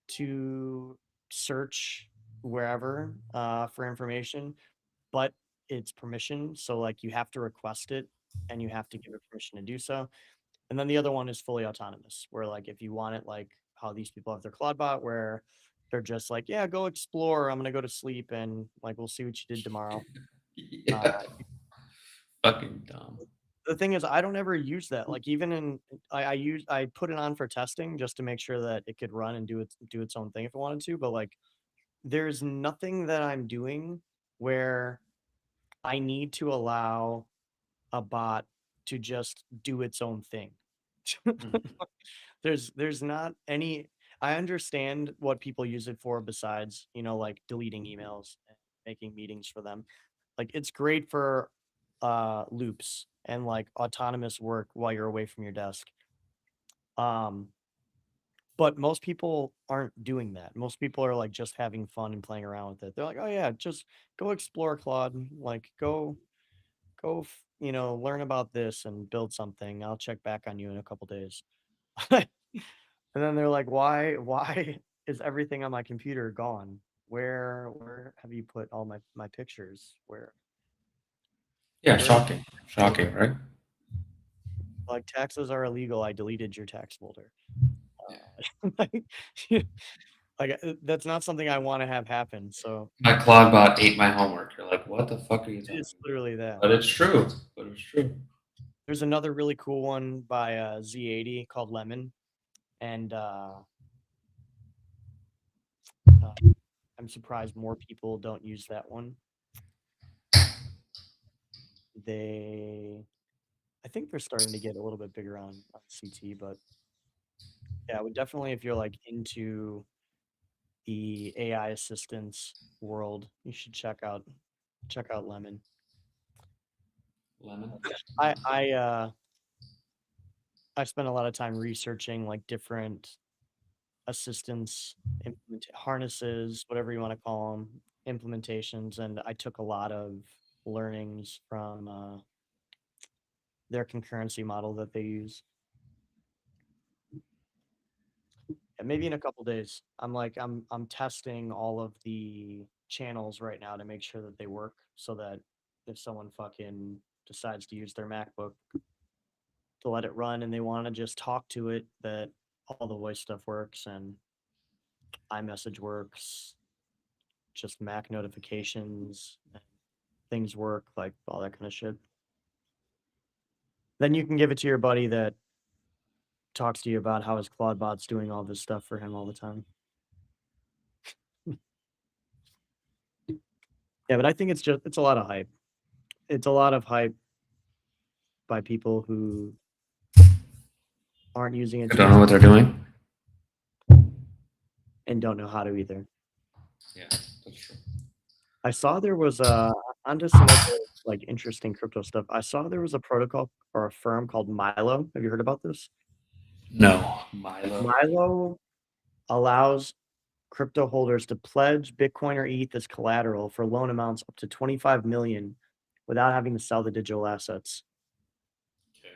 to search wherever for information, but it's permission. So like you have to request it and you have to give it permission to do so. And then the other one is fully autonomous, where like if you want it like how these people have their Claudebot, where they're just like, yeah, go explore. I'm gonna go to sleep and like we'll see what you did tomorrow. Uh, Yeah. Fucking dumb. the thing is, I don't ever use that. Like even I put it on for testing just to make sure that it could run and do its own thing if it wanted to. But like there's nothing that I'm doing where I need to allow a bot to just do its own thing. Mhm. There's not any. I understand what people use it for besides, like deleting emails and making meetings for them. Like it's great for loops and like autonomous work while you're away from your desk. Um, but most people aren't doing that. Most people are like just having fun and playing around with it. They're like, "Oh yeah, just go explore Claude. Like go go, learn about this and build something. I'll check back on you in a couple days. And then they're like, why is everything on my computer gone? Where have you put all my pictures? Yeah, Where is shocking. Shocking, right? like taxes are illegal. I deleted your tax folder. Yeah. Like, that's not something I want to have happen. So My Clogbot ate my homework. You're like, what the fuck are you talking it's about? literally that. But it's true. But it's true. There's another really cool one by Z80 called Lemon, and uh, I'm surprised more people don't use that one. They, I think they're starting to get a little bit bigger on CT, but yeah, I would definitely, if you're like into the AI assistance world, you should check out Lemon. Lemon. I I uh I spent a lot of time researching like different assistance harnesses, whatever you want to call them, implementations, and I took a lot of learnings from their concurrency model that they use. And maybe in a couple days, I'm testing all of the channels right now to make sure that they work, so that if someone fucking decides to use their MacBook to let it run and they want to just talk to it, that all the voice stuff works and iMessage works, just Mac notifications, things work, like all that kind of shit. Then you can give it to your buddy that talks to you about how his Claude bot's doing all this stuff for him all the time. Yeah, but I think it's a lot of hype. It's a lot of hype by people who aren't using it I to don't know what they're doing. and don't know how to either. Yeah, that's true. I saw there was onto some other like interesting crypto stuff. I saw there was a protocol or a firm called Milo. Have you heard about this? No, Milo. Milo allows crypto holders to pledge Bitcoin or ETH as collateral for loan amounts up to 25 million without having to sell the digital assets. Okay.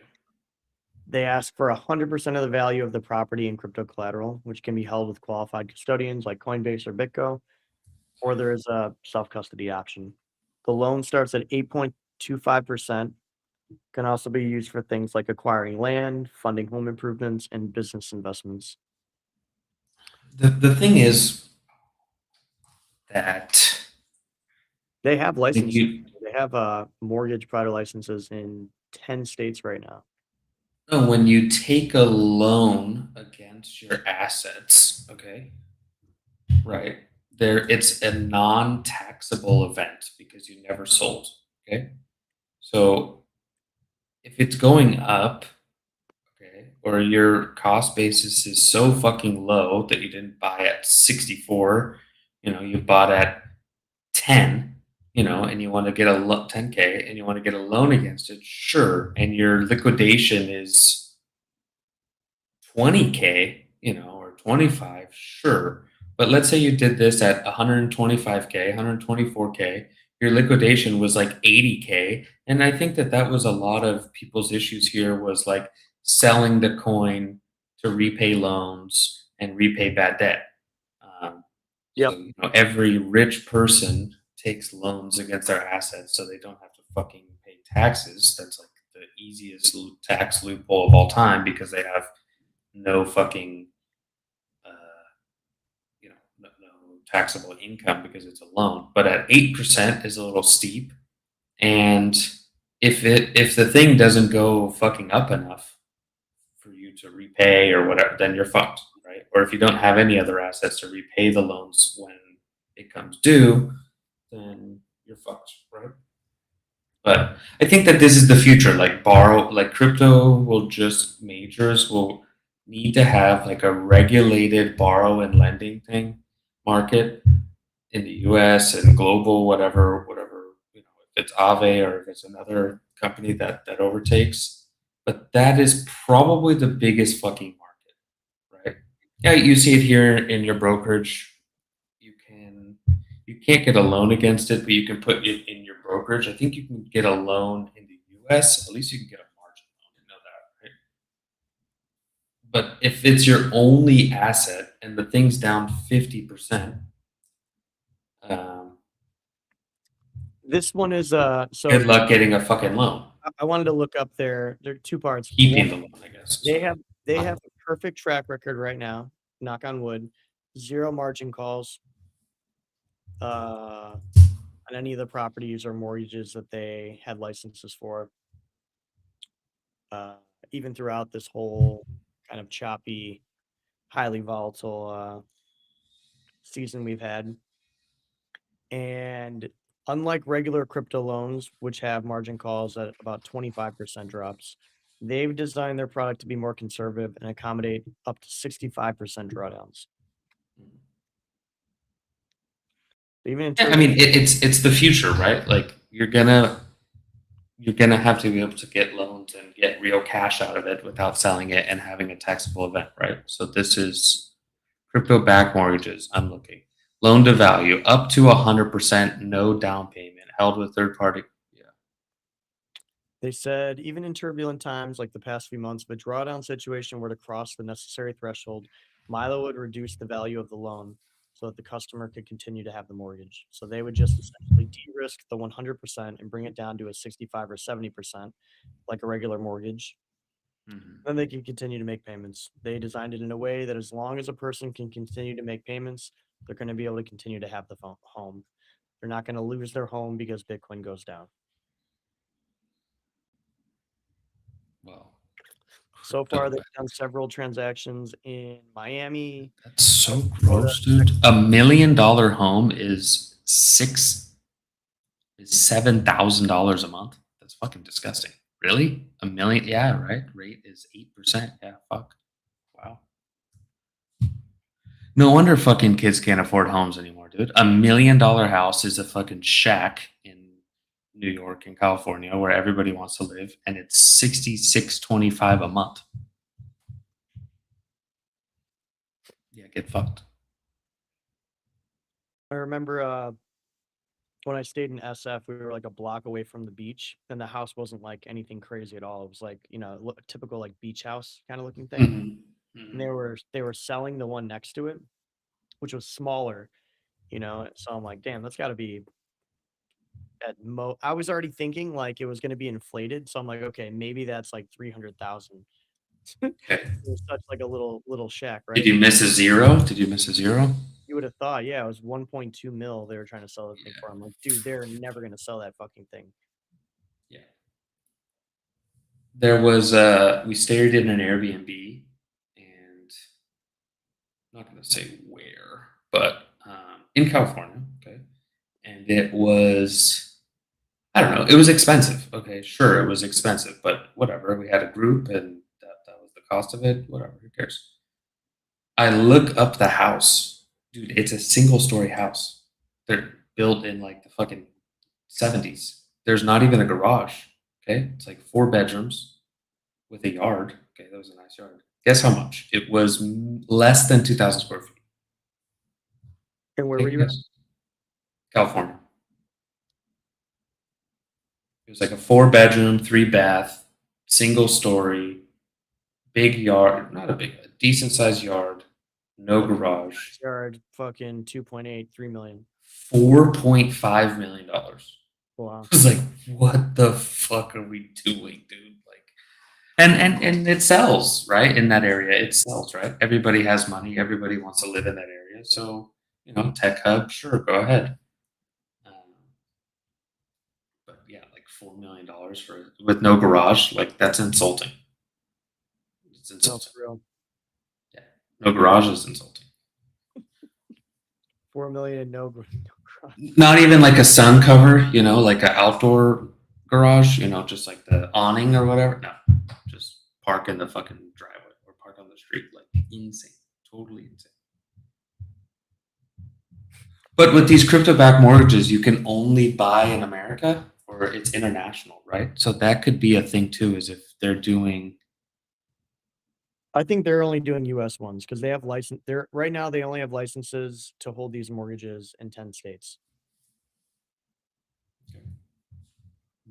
They ask for 100% of the value of the property in crypto collateral, which can be held with qualified custodians like Coinbase or BitGo, or there is a self-custody option. The loan starts at 8.25%, can also be used for things like acquiring land, funding home improvements, and business investments. The thing is that They have when licenses. you They have mortgage provider licenses in 10 states right now. no, when you take a loan against your assets, okay, right? There, it's a non-taxable event because you never sold. Okay, so if it's going up, okay, or your cost basis is so fucking low that you didn't buy at 64, you bought at 10, and you want to get 10K and you want to get a loan against it, sure, and your liquidation is 20K, or 25, sure. But let's say you did this at 125K, 124K, your liquidation was like 80K. And I think that was a lot of people's issues here was like selling the coin to repay loans and repay bad debt. Um, so, Yep. every rich person takes loans against their assets so they don't have to fucking pay taxes. That's like the easiest tax loophole of all time because they have no fucking no taxable income because it's a loan. But at 8% is a little steep, and if the thing doesn't go fucking up enough for you to repay or whatever, then you're fucked, right? Or if you don't have any other assets to repay the loans when it comes due, then you're fucked, right? But I think that this is the future. Like crypto will just majors will need to have like a regulated borrow and lending thing market in the US and global, whatever, if it's Aave or if it's another company that overtakes. But that is probably the biggest fucking market, right? Yeah, you see it here in your brokerage. You can't get a loan against it, but you can put it in your brokerage. I think you can get a loan in the US. At least you can get a margin loan. You know that, right? But if it's your only asset and the thing's down 50%, um, This one is so good luck getting a fucking loan. I wanted to look up there are two parts. Keeping One, the loan, I guess. they have a perfect track record right now, knock on wood, 0 margin calls on any of the properties or mortgages that they had licenses for. Even throughout this whole kind of choppy, highly volatile season we've had. And unlike regular crypto loans, which have margin calls at about 25% drops, they've designed their product to be more conservative and accommodate up to 65% drawdowns. Even in Yeah, I mean, it's the future, right? Like you're gonna have to be able to get loans and get real cash out of it without selling it and having a taxable event, right? So this is crypto-backed mortgages. I'm looking loan to value up to 100%, no down payment, held with third party. Yeah, they said even in turbulent times like the past few months, if a drawdown situation were to cross the necessary threshold, Milo would reduce the value of the loan so that the customer could continue to have the mortgage. So they would just essentially de-risk the 100% and bring it down to a 65 or 70%, like a regular mortgage. Then they can continue to make payments. They designed it in a way that as long as a person can continue to make payments, they're going to be able to continue to have the home. They're not going to lose their home because Bitcoin goes down. well, So far, they've done several transactions in Miami. that's so gross, dude. $1 million home is $7,000 a month. That's fucking disgusting. Really? A million? Yeah, right. Rate is 8%. Yeah, fuck. Wow. No wonder fucking kids can't afford homes anymore, dude. $1 million house is a fucking shack in New York and California where everybody wants to live, and it's $66.25 a month. Yeah, get fucked. I remember when I stayed in SF, we were like a block away from the beach, and the house wasn't like anything crazy at all. It was like, a typical like beach house kind of looking thing. Mm-hmm. And they were selling the one next to it, which was smaller, So I'm like, damn, that's got to be I was already thinking like it was going to be inflated, so I'm like, okay, maybe that's like 300,000. Okay. It was such like a little shack, right? Did you miss a zero? Did you miss a zero? You would have thought, yeah, it was 1.2 mil they were trying to sell the thing for. I'm like, dude, they're never going to sell that fucking thing. Yeah. There was we stayed in an Airbnb, and I'm not going to say where, but in California. Okay. And it was, I don't know, it was expensive. Okay, sure, it was expensive, but whatever. We had a group, and that was the cost of it. Whatever, who cares? I look up the house, dude. It's a single story house. They're built in like the fucking 70s. There's not even a garage. Okay, it's like 4 bedrooms with a yard. Okay, that was a nice yard. Guess how much? It was less than 2,000 square feet. And where Take were a you at? guess. California. It was like a 4 bedroom, 3 bath, single story, big yard, not a big, a decent sized yard, no garage. Yard, fucking 2.8, 3 million. $4.5 million. Wow. I was like, what the fuck are we doing, dude? Like, and it sells, right? In that area, it sells, right? Everybody has money. Everybody wants to live in that area. So, tech hub, sure, go ahead. But yeah, like $4 million with no garage, like that's insulting. It's No, insulting. for real. Yeah, no garage is insulting. 4 million and no garage. Not even like a sun cover, like an outdoor garage, just like the awning or whatever. No, just park in the fucking driveway or park on the street. Like insane, totally insane. But with these crypto-backed mortgages, you can only buy in America or it's international, right? So that could be a thing too, is if they're doing. I think they're only doing US ones because they have license. Right now they only have licenses to hold these mortgages in 10 states.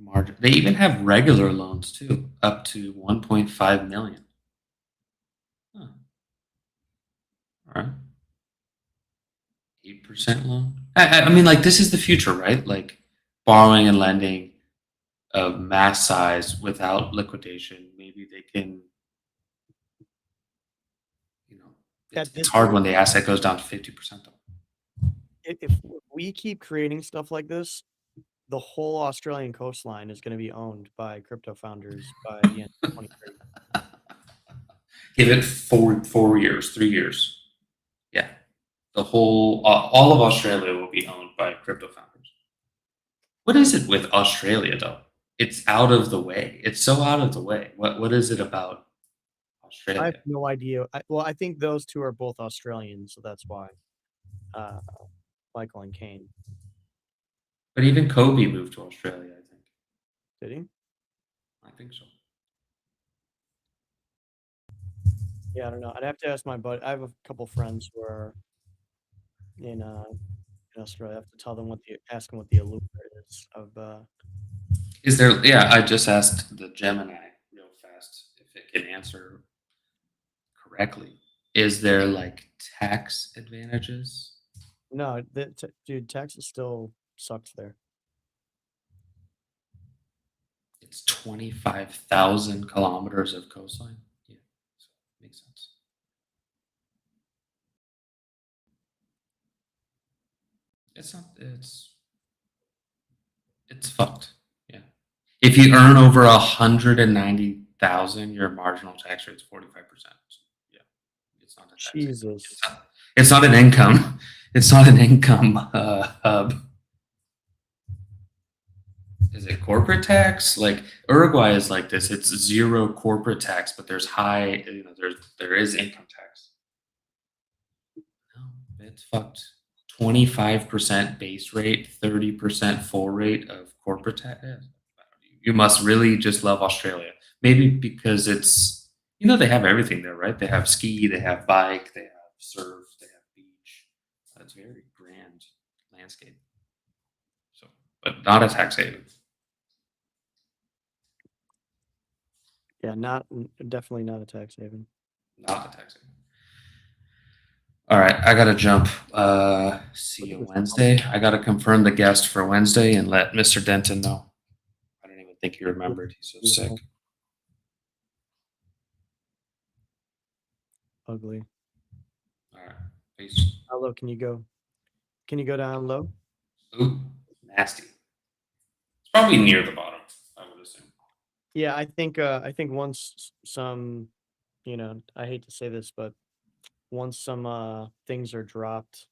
margin. They even have regular loans too, up to 1.5 million. Huh. All right. 8% loan. I mean, like, this is the future, right? Like, borrowing and lending of mass size without liquidation. Maybe they can, you know, At it's this hard when point, the asset goes down to 50% though. if we keep creating stuff like this, the whole Australian coastline is going to be owned by crypto founders by the end of 2030. Give it 4 years, 3 years. Yeah. The whole, all of Australia will be owned by crypto founders. What is it with Australia though? It's out of the way. It's so out of the way. What is it about I have Australia? no idea. Well, I think those two are both Australian, so that's why. Uh, Michael and Kane. But even Kobe moved to Australia, I think. Did he? I think so. Yeah, I don't know. I'd have to ask my buddy. I have a couple friends who are in Australia. I have to tell them ask them what the allure is of. Is there? Yeah, I just asked the Gemini real fast if it can answer correctly. Is there like tax advantages? No, dude, Texas still sucks there. It's 25,000 kilometers of coastline. Yeah, so makes sense. It's not. It's fucked. Yeah. If you earn over 190,000, your marginal tax rate is 45%. Yeah, it's not a tax. Jesus. It's not an income. It's not an income hub. Is it corporate tax? Like Uruguay is like this. It's zero corporate tax, but there's high. There is income tax. No, it's fucked. 25% base rate, 30% full rate of corporate tax. You must really just love Australia. Maybe because they have everything there, right? They have ski, they have bike, they have surf, they have beach. It's very grand landscape. So, but not a tax haven. Yeah, definitely not a tax haven. Not a tax haven. All right, I gotta jump. See you Wednesday. I gotta confirm the guest for Wednesday and let Mr. Denton know. I don't even think he remembered. He's so sick. Ugly. All right, peace. How low can you go? Can you go down low? Ooh, nasty. It's probably near the bottom, I would assume. Yeah, I think once some, I hate to say this, but once some things are dropped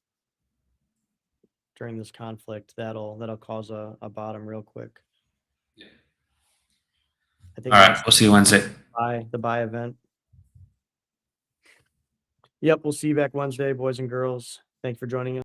during this conflict, that'll cause a bottom real quick. Yeah. I think All right, we'll see you Wednesday. the buy event. Yep, we'll see you back Wednesday, boys and girls. Thank you for joining us.